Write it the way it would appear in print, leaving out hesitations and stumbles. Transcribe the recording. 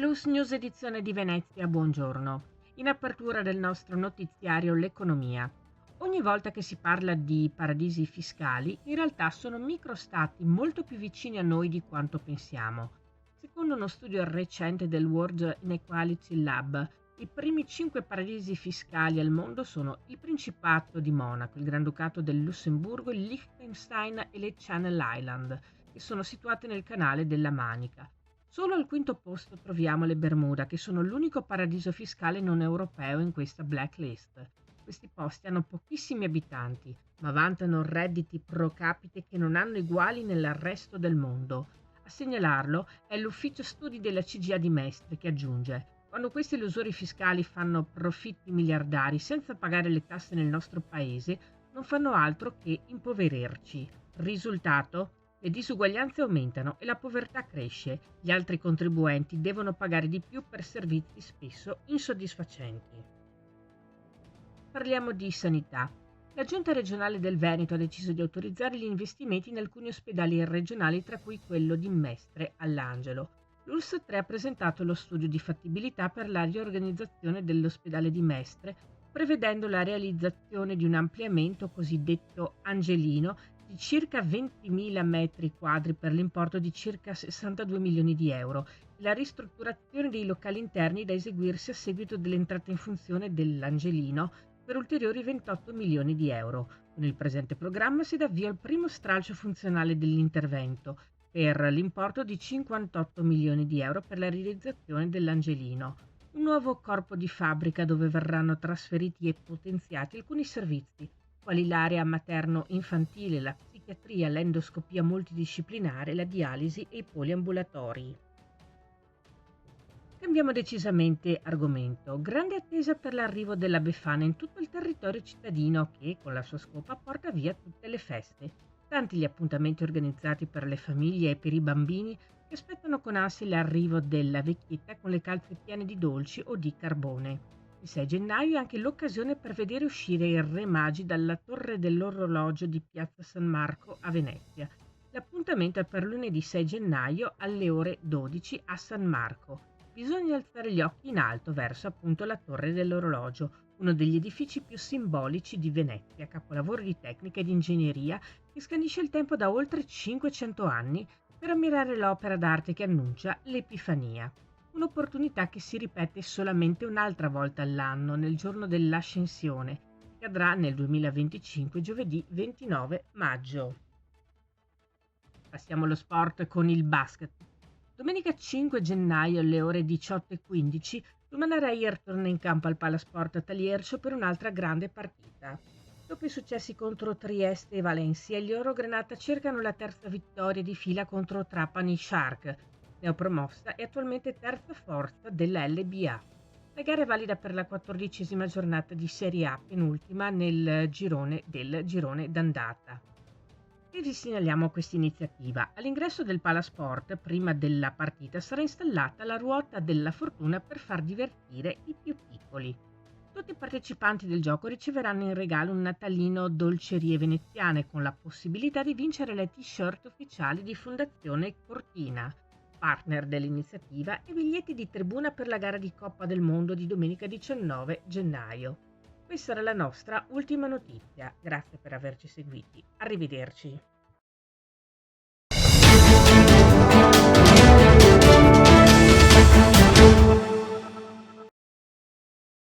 Plus News edizione di Venezia, buongiorno. In apertura del nostro notiziario l'economia. Ogni volta che si parla di paradisi fiscali, in realtà sono microstati molto più vicini a noi di quanto pensiamo. Secondo uno studio recente del World Inequality Lab, i primi 5 paradisi fiscali al mondo sono il Principato di Monaco, il Granducato del Lussemburgo, il Liechtenstein e le Channel Island, che sono situate nel canale della Manica. Solo al quinto posto troviamo le Bermuda, che sono l'unico paradiso fiscale non europeo in questa blacklist. Questi posti hanno pochissimi abitanti, ma vantano redditi pro capite che non hanno eguali nel resto del mondo. A segnalarlo è l'ufficio studi della CGA di Mestre che aggiunge: quando questi elusori fiscali fanno profitti miliardari senza pagare le tasse nel nostro paese, non fanno altro che impoverirci. Risultato? Le disuguaglianze aumentano e la povertà cresce. Gli altri contribuenti devono pagare di più per servizi spesso insoddisfacenti. Parliamo di sanità. La Giunta regionale del Veneto ha deciso di autorizzare gli investimenti in alcuni ospedali regionali, tra cui quello di Mestre all'Angelo. L'ULSS 3 ha presentato lo studio di fattibilità per la riorganizzazione dell'ospedale di Mestre, prevedendo la realizzazione di un ampliamento cosiddetto angelino di circa 20.000 metri quadri per l'importo di circa 62 milioni di euro e la ristrutturazione dei locali interni da eseguirsi a seguito dell'entrata in funzione dell'angelino per ulteriori 28 milioni di euro. Con il presente programma si dà avvio al primo stralcio funzionale dell'intervento per l'importo di 58 milioni di euro per la realizzazione dell'angelino, un nuovo corpo di fabbrica dove verranno trasferiti e potenziati alcuni servizi, quali l'area materno-infantile, la psichiatria, l'endoscopia multidisciplinare, la dialisi e i poliambulatori. Cambiamo decisamente argomento. Grande attesa per l'arrivo della Befana in tutto il territorio cittadino che, con la sua scopa, porta via tutte le feste. Tanti gli appuntamenti organizzati per le famiglie e per i bambini che aspettano con ansia l'arrivo della vecchietta con le calze piene di dolci o di carbone. Il 6 gennaio è anche l'occasione per vedere uscire i Re Magi dalla torre dell'orologio di Piazza San Marco a Venezia. L'appuntamento è per lunedì 6 gennaio alle ore 12 a San Marco. Bisogna alzare gli occhi in alto verso appunto la torre dell'orologio, uno degli edifici più simbolici di Venezia, capolavoro di tecnica e di ingegneria che scandisce il tempo da oltre 500 anni per ammirare l'opera d'arte che annuncia l'Epifania. Un'opportunità che si ripete solamente un'altra volta all'anno, nel giorno dell'Ascensione, che accadrà nel 2025, giovedì 29 maggio. Passiamo allo sport con il basket. Domenica 5 gennaio alle ore 18:15 l'Umana Reyer torna in campo al Palasport Taliercio per un'altra grande partita. Dopo i successi contro Trieste e Valencia, gli Orogranata cercano la terza vittoria di fila contro Trapani Shark, neopromossa e attualmente terza forza della LBA. La gara è valida per la 14ª giornata di Serie A, penultima nel girone del girone d'andata. E vi segnaliamo questa iniziativa. All'ingresso del Palasport, prima della partita, sarà installata la ruota della fortuna per far divertire i più piccoli. Tutti i partecipanti del gioco riceveranno in regalo un natalino Dolcerie Veneziane con la possibilità di vincere le t-shirt ufficiali di Fondazione Cortina, partner dell'iniziativa, e biglietti di tribuna per la gara di Coppa del Mondo di domenica 19 gennaio. Questa era la nostra ultima notizia. Grazie per averci seguiti. Arrivederci.